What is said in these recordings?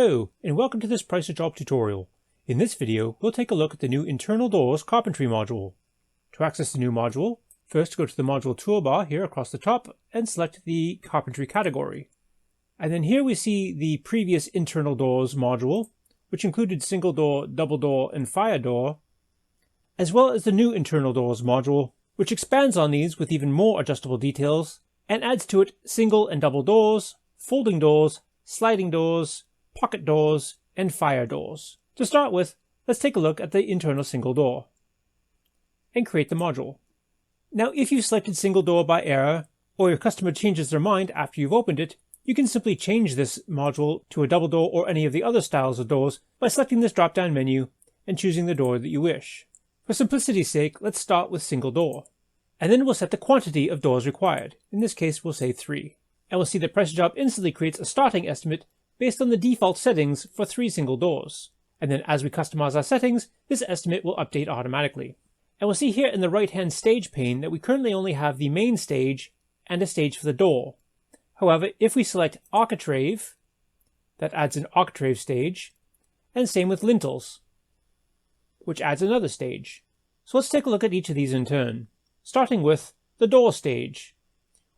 Hello, and welcome to this Price of Job tutorial. In this video, we'll take a look at the new Internal Doors Carpentry module. To access the new module, first go to the module toolbar here across the top and select the Carpentry category. And then here we see the previous Internal Doors module, which included single door, double door, and fire door, as well as the new Internal Doors module, which expands on these with even more adjustable details and adds to it single and double doors, folding doors, sliding doors, pocket doors, and fire doors. To start with, let's take a look at the internal single door and create the module. Now, if you've selected single door by error, or your customer changes their mind after you've opened it, you can simply change this module to a double door or any of the other styles of doors by selecting this drop-down menu and choosing the door that you wish. For simplicity's sake, let's start with single door. And then we'll set the quantity of doors required. In this case, we'll say 3. And we'll see that Price of Job instantly creates a starting estimate based on the default settings for 3 single doors. And then as we customize our settings, this estimate will update automatically. And we'll see here in the right-hand stage pane that we currently only have the main stage and a stage for the door. However, if we select Architrave, that adds an Architrave stage, and same with Lintels, which adds another stage. So let's take a look at each of these in turn. Starting with the door stage.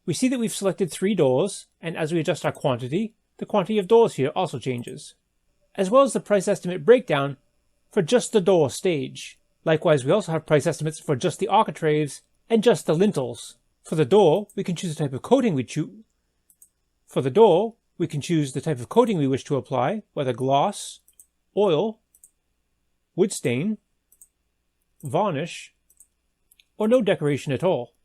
We see that we've selected 3 doors, and as we adjust our quantity, the quantity of doors here also changes, as well as the price estimate breakdown for just the door stage. Likewise, we also have price estimates for just the architraves and just the lintels. For the door, we can choose the type of coating we choose. For the door, we can choose the type of coating we wish to apply, whether gloss, oil, wood stain, varnish, or no decoration at all.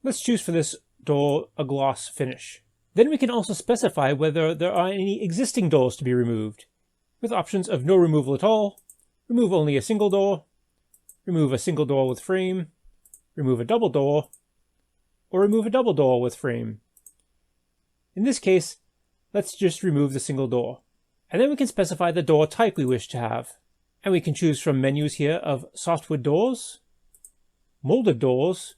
Let's choose for this door a gloss finish. Then we can also specify whether there are any existing doors to be removed, with options of no removal at all, remove only a single door, remove a single door with frame, remove a double door, or remove a double door with frame. In this case, let's just remove the single door. And then we can specify the door type we wish to have. And we can choose from menus here of softwood doors, molded doors,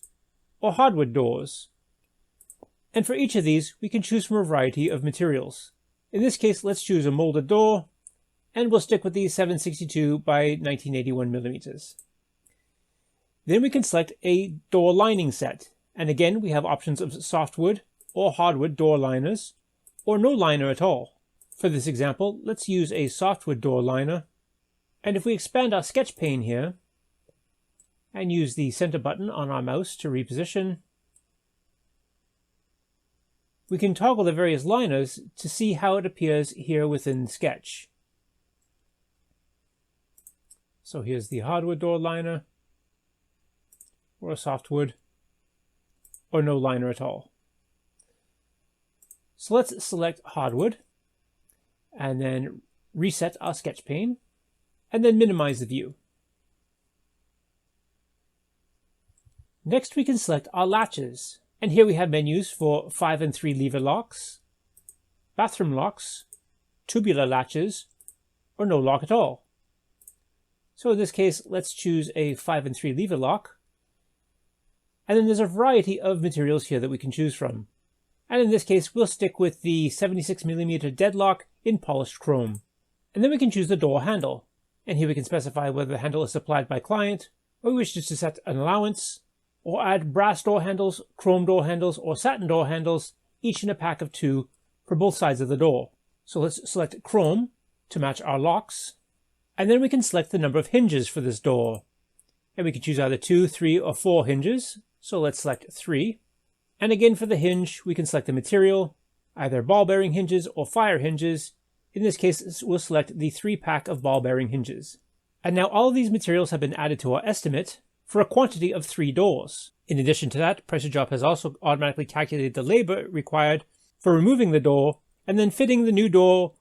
or hardwood doors. And for each of these, we can choose from a variety of materials. In this case, let's choose a molded door, and we'll stick with the 762 by 1981 millimeters. Then we can select a door lining set. And again, we have options of softwood or hardwood door liners, or no liner at all. For this example, let's use a softwood door liner. And if we expand our sketch pane here, and use the center button on our mouse to reposition, we can toggle the various liners to see how it appears here within Sketch. So here's the hardwood door liner, or a softwood, or no liner at all. So let's select hardwood, and then reset our sketch pane, and then minimize the view. Next we can select our latches. And here we have menus for 5 and 3 lever locks, bathroom locks, tubular latches, or no lock at all. So in this case, let's choose a 5 and 3 lever lock. And then there's a variety of materials here that we can choose from. And in this case, we'll stick with the 76mm deadlock in polished chrome. And then we can choose the door handle. And here we can specify whether the handle is supplied by client, or we wish to set an allowance, or add brass door handles, chrome door handles, or satin door handles, each in a pack of 2 for both sides of the door. So let's select chrome to match our locks, and then we can select the number of hinges for this door. And we can choose either 2, 3, or 4 hinges, so let's select 3. And again for the hinge, we can select the material, either ball bearing hinges or fire hinges. In this case, we'll select the 3-pack of ball bearing hinges. And now all of these materials have been added to our estimate, for a quantity of 3 doors. In addition to that, Price of Job has also automatically calculated the labor required for removing the door and then fitting the new door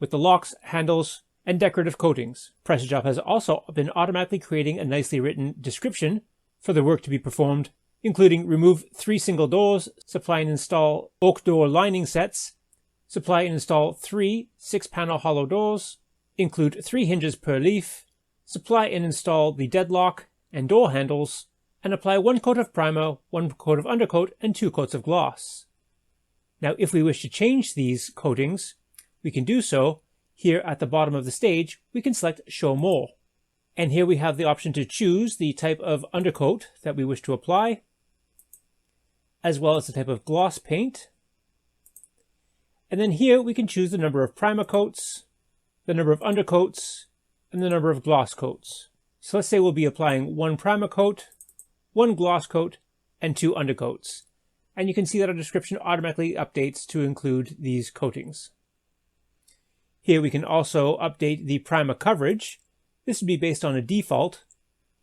with the locks, handles, and decorative coatings. Price of Job has also been automatically creating a nicely written description for the work to be performed, including remove 3 single doors, supply and install oak door lining sets, supply and install 3 6-panel hollow doors, include 3 hinges per leaf, supply and install the deadlock and door handles, and apply 1 coat of primer, 1 coat of undercoat, and 2 coats of gloss. Now if we wish to change these coatings, we can do so here at the bottom of the stage, we can select Show More. And here we have the option to choose the type of undercoat that we wish to apply, as well as the type of gloss paint. And then here we can choose the number of primer coats, the number of undercoats, and the number of gloss coats. So let's say we'll be applying 1 primer coat, 1 gloss coat, and 2 undercoats. And you can see that our description automatically updates to include these coatings. Here we can also update the primer coverage. This would be based on a default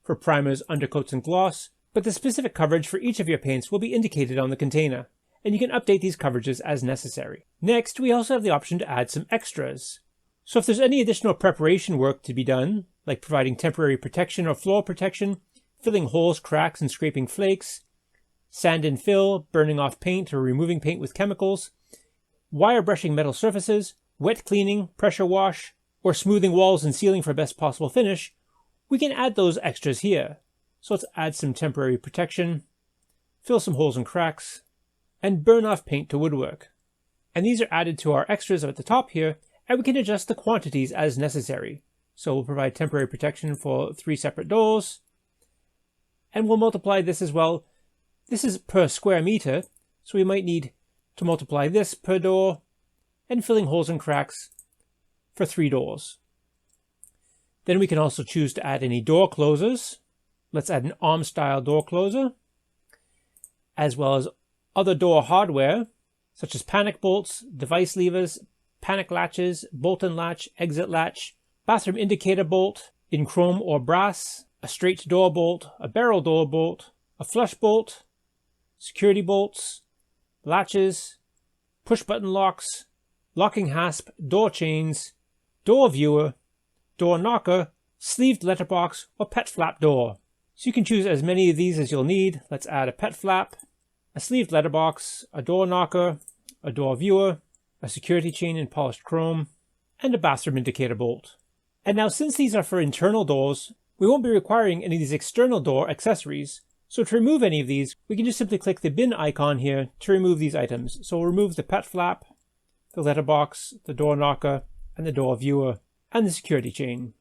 for primers, undercoats, and gloss, but the specific coverage for each of your paints will be indicated on the container, and you can update these coverages as necessary. Next, we also have the option to add some extras. So if there's any additional preparation work to be done, like providing temporary protection or floor protection, filling holes, cracks, and scraping flakes, sand and fill, burning off paint or removing paint with chemicals, wire brushing metal surfaces, wet cleaning, pressure wash, or smoothing walls and ceiling for best possible finish, we can add those extras here. So let's add some temporary protection, fill some holes and cracks, and burn off paint to woodwork. And these are added to our extras at the top here, and we can adjust the quantities as necessary. So we'll provide temporary protection for 3 separate doors, and we'll multiply this as well. This is per square meter, so we might need to multiply this per door, and filling holes and cracks for 3 doors. Then we can also choose to add any door closers. Let's add an arm style door closer, as well as other door hardware, such as panic bolts, device levers, panic latches, bolt and latch, exit latch, bathroom indicator bolt in chrome or brass, a straight door bolt, a barrel door bolt, a flush bolt, security bolts, latches, push button locks, locking hasp, door chains, door viewer, door knocker, sleeved letterbox, or pet flap door. So you can choose as many of these as you'll need. Let's add a pet flap, a sleeved letterbox, a door knocker, a door viewer, a security chain in polished chrome, and a bathroom indicator bolt. And now, since these are for internal doors, we won't be requiring any of these external door accessories. So to remove any of these, we can just simply click the bin icon here to remove these items. So we'll remove the pet flap, the letterbox, the door knocker, and the door viewer, and the security chain.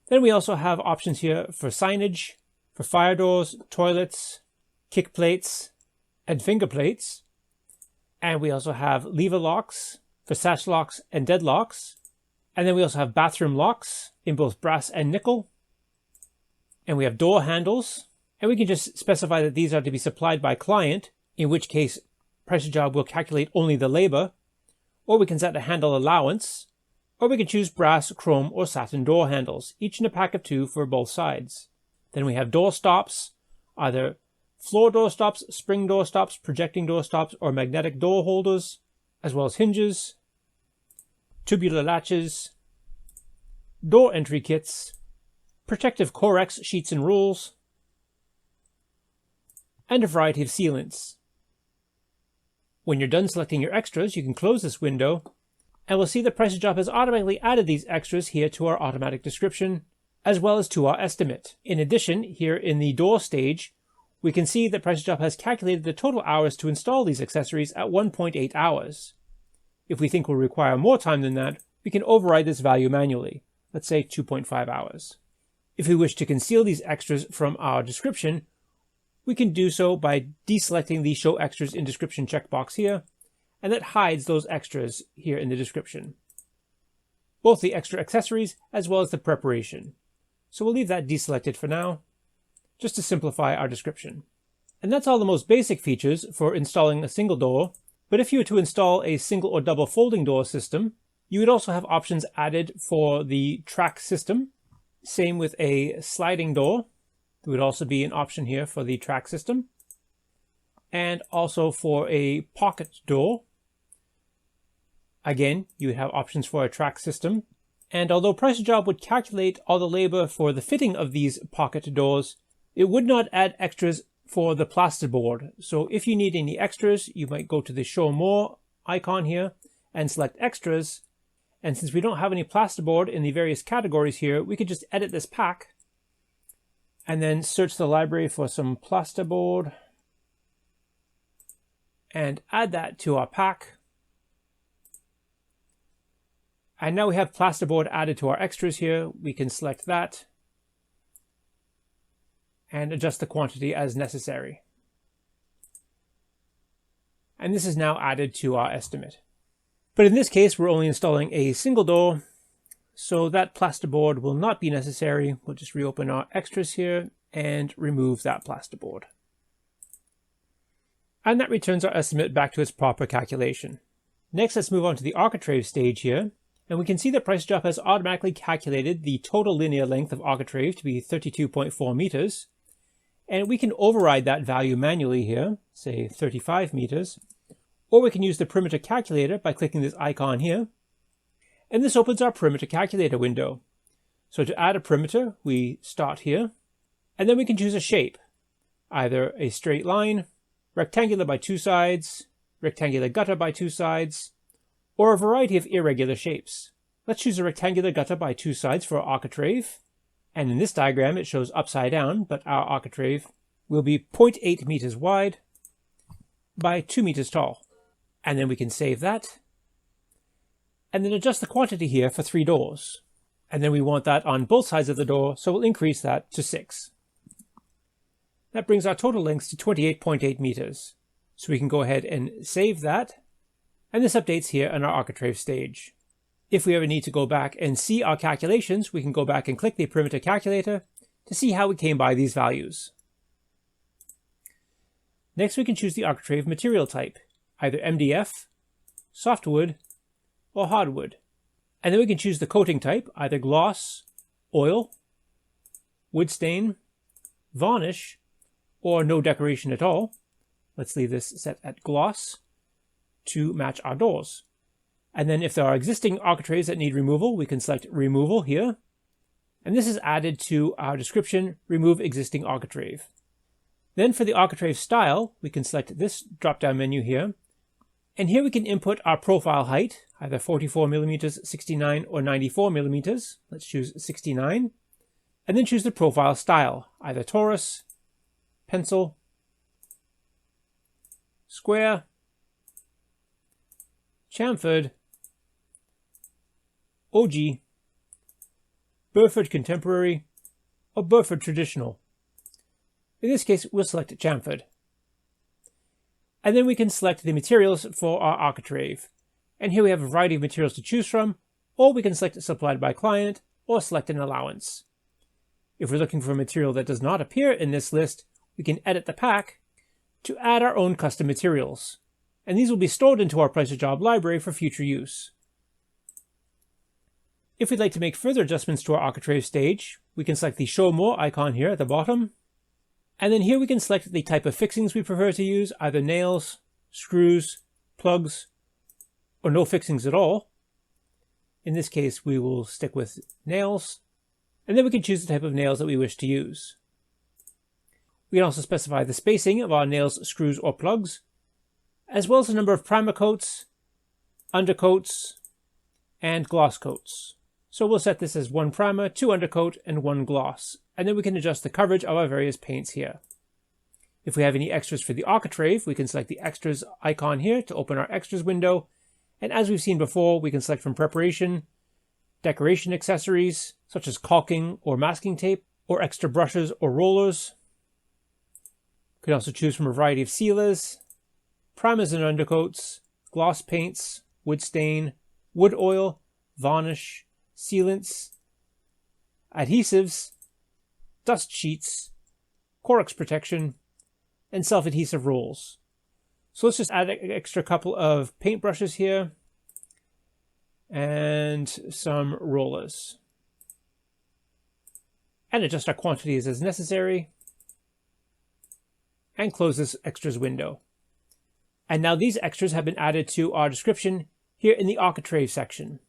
Then we also have options here for signage, for fire doors, toilets, kick plates, and finger plates. And we also have lever locks for sash locks and deadlocks. And then we also have bathroom locks in both brass and nickel. And we have door handles. And we can just specify that these are to be supplied by client, in which case Price of Job will calculate only the labor. Or we can set a handle allowance. Or we can choose brass, chrome, or satin door handles, each in a pack of 2 for both sides. Then we have door stops, either floor door stops, spring door stops, projecting door stops, or magnetic door holders, as well as hinges, tubular latches, door entry kits, protective Corex sheets and rules, and a variety of sealants. When you're done selecting your extras, you can close this window, and we'll see that Price of Job has automatically added these extras here to our automatic description, as well as to our estimate. In addition, here in the door stage, we can see that Price of Job has calculated the total hours to install these accessories at 1.8 hours. If we think we'll require more time than that, we can override this value manually. Let's say 2.5 hours. If we wish to conceal these extras from our description, we can do so by deselecting the Show Extras in Description checkbox here, and that hides those extras here in the description. Both the extra accessories as well as the preparation. So we'll leave that deselected for now, just to simplify our description. And that's all the most basic features for installing a single door, but if you were to install a single or double folding door system, you would also have options added for the track system. Same with a sliding door. There would also be an option here for the track system. And also for a pocket door. Again, you would have options for a track system. And although Price of Job would calculate all the labor for the fitting of these pocket doors, it would not add extras for the plasterboard. So if you need any extras, you might go to the Show More icon here and select Extras. And since we don't have any plasterboard in the various categories here, we could just edit this pack and then search the library for some plasterboard and add that to our pack. And now we have plasterboard added to our extras here. We can select that and adjust the quantity as necessary. And this is now added to our estimate. But in this case, we're only installing a single door, so that plasterboard will not be necessary. We'll just reopen our extras here and remove that plasterboard. And that returns our estimate back to its proper calculation. Next, let's move on to the Architrave stage here. And we can see that PriceJob has automatically calculated the total linear length of Architrave to be 32.4 meters. And we can override that value manually here, say 35 meters. Or we can use the perimeter calculator by clicking this icon here. And this opens our perimeter calculator window. So to add a perimeter, we start here. And then we can choose a shape, either a straight line, rectangular by 2 sides, rectangular gutter by 2 sides, or a variety of irregular shapes. Let's choose a rectangular gutter by 2 sides for our architrave. And in this diagram, it shows upside down, but our architrave will be 0.8 meters wide by 2 meters tall. And then we can save that. And then adjust the quantity here for 3 doors. And then we want that on both sides of the door, so we'll increase that to 6. That brings our total lengths to 28.8 meters. So we can go ahead and save that. And this updates here on our Architrave stage. If we ever need to go back and see our calculations, we can go back and click the perimeter calculator to see how we came by these values. Next, we can choose the Architrave material type, either MDF, softwood, or hardwood. And then we can choose the coating type, either gloss, oil, wood stain, varnish, or no decoration at all. Let's leave this set at gloss to match our doors. And then if there are existing architraves that need removal, we can select removal here. And this is added to our description, remove existing architrave. Then for the architrave style, we can select this drop-down menu here. And here we can input our profile height, either 44 millimeters, 69, or 94 millimeters. Let's choose 69. And then choose the profile style, either torus, pencil, square, chamfered, OG, Burford Contemporary, or Burford Traditional. In this case, we'll select chamfered. And then we can select the materials for our architrave. And here we have a variety of materials to choose from, or we can select supplied by client, or select an allowance. If we're looking for a material that does not appear in this list, we can edit the pack to add our own custom materials. And these will be stored into our PriceJob library for future use. If we'd like to make further adjustments to our Architrave stage, we can select the Show More icon here at the bottom. And then here we can select the type of fixings we prefer to use, either nails, screws, plugs, or no fixings at all. In this case, we will stick with nails. And then we can choose the type of nails that we wish to use. We can also specify the spacing of our nails, screws, or plugs, as well as the number of primer coats, undercoats, and gloss coats. So we'll set this as 1 primer, 2 undercoat, and 1 gloss. And then we can adjust the coverage of our various paints here. If we have any extras for the architrave, we can select the extras icon here to open our extras window. And as we've seen before, we can select from preparation, decoration accessories, such as caulking or masking tape, or extra brushes or rollers. We can also choose from a variety of sealers, primers and undercoats, gloss paints, wood stain, wood oil, varnish, sealants, adhesives, dust sheets, Corex protection, and self-adhesive rolls. So let's just add an extra couple of paint brushes here and some rollers. And adjust our quantities as necessary. And close this extras window. And now these extras have been added to our description here in the Architrave section.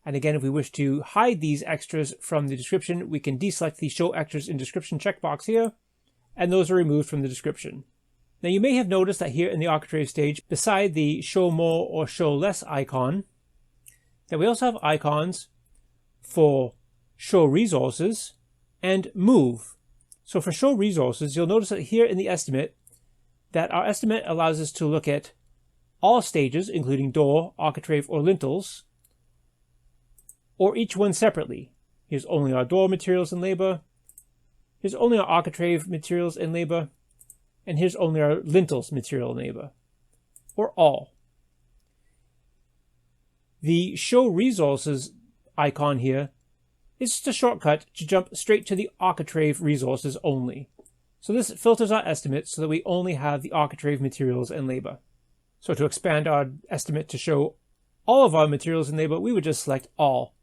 And again, if we wish to hide these extras from the description, we can deselect the Show Extras in Description checkbox here, and those are removed from the description. Now you may have noticed that here in the Architrave stage, beside the Show More or Show Less icon, that we also have icons for Show Resources and Move. So for Show Resources, you'll notice that here in the estimate, that our estimate allows us to look at all stages, including door, architrave, or lintels, or each one separately. Here's only our door materials and labor. Here's only our architrave materials and labor. And here's only our lintels material and labor. Or all. The Show Resources icon here is just a shortcut to jump straight to the Architrave resources only. So this filters our estimate so that we only have the Architrave materials and labor. So to expand our estimate to show all of our materials and labor, we would just select all.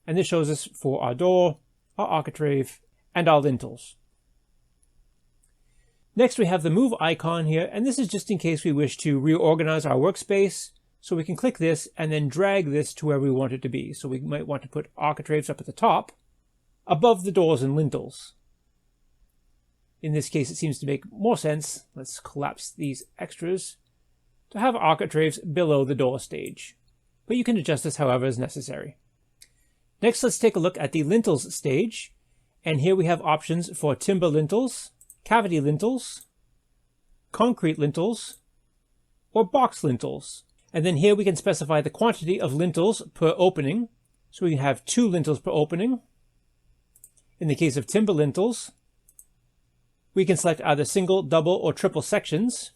And this shows us for our door, our architrave, and our lintels. Next we have the move icon here, and this is just in case we wish to reorganize our workspace. So we can click this and then drag this to where we want it to be. So we might want to put architraves up at the top, above the doors and lintels. In this case it seems to make more sense, let's collapse these extras, to have architraves below the door stage. But you can adjust this however is necessary. Next, let's take a look at the Lintels stage. And here we have options for timber lintels, cavity lintels, concrete lintels, or box lintels. And then here we can specify the quantity of lintels per opening. So we can have 2 lintels per opening. In the case of timber lintels, we can select either single, double, or triple sections.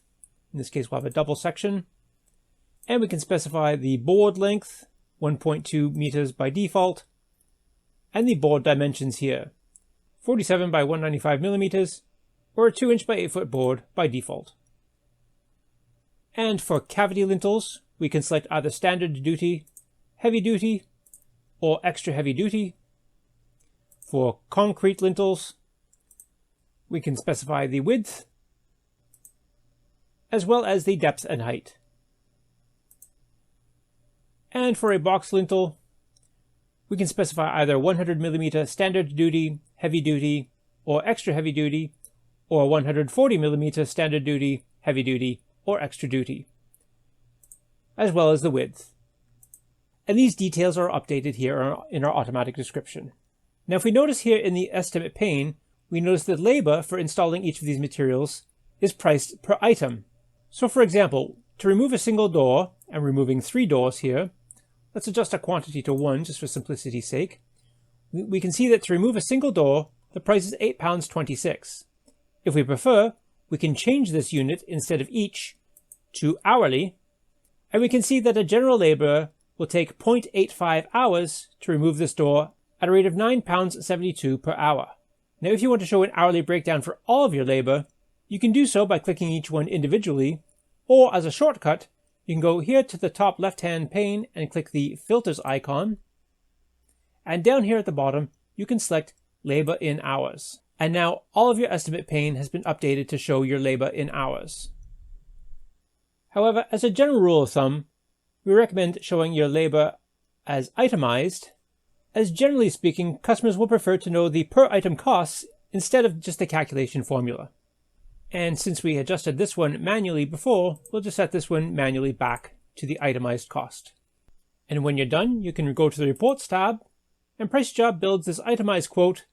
In this case, we'll have a double section. And we can specify the board length, 1.2 meters by default, and the board dimensions here, 47 by 195 millimeters, or a 2-inch by 8-foot board by default. And for cavity lintels, we can select either standard duty, heavy duty, or extra heavy duty. For concrete lintels, we can specify the width, as well as the depth and height. And for a box lintel, we can specify either 100mm standard duty, heavy duty, or extra heavy duty, or 140mm standard duty, heavy duty, or extra duty, as well as the width. And these details are updated here in our automatic description. Now if we notice here in the estimate pane, we notice that labor for installing each of these materials is priced per item. So for example, to remove a single door, and removing 3 doors here, let's adjust our quantity to 1 just for simplicity's sake. We can see that to remove a single door, the price is £8.26. If we prefer, we can change this unit instead of each to hourly, and we can see that a general labourer will take 0.85 hours to remove this door at a rate of £9.72 per hour. Now if you want to show an hourly breakdown for all of your labour, you can do so by clicking each one individually, or as a shortcut, you can go here to the top left-hand pane and click the Filters icon. And down here at the bottom, you can select Labour in Hours. And now all of your estimate pane has been updated to show your labour in hours. However, as a general rule of thumb, we recommend showing your labour as itemized, as generally speaking, customers will prefer to know the per item costs instead of just the calculation formula. And since we adjusted this one manually before, we'll just set this one manually back to the itemized cost. And when you're done, you can go to the Reports tab, and PriceJob builds this itemized quote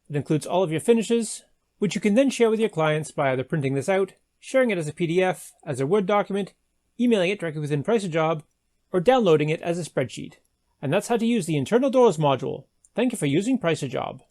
that includes all of your finishes, which you can then share with your clients by either printing this out, sharing it as a PDF, as a Word document, emailing it directly within PriceJob, or downloading it as a spreadsheet. And that's how to use the Internal Doors module. Thank you for using PriceJob.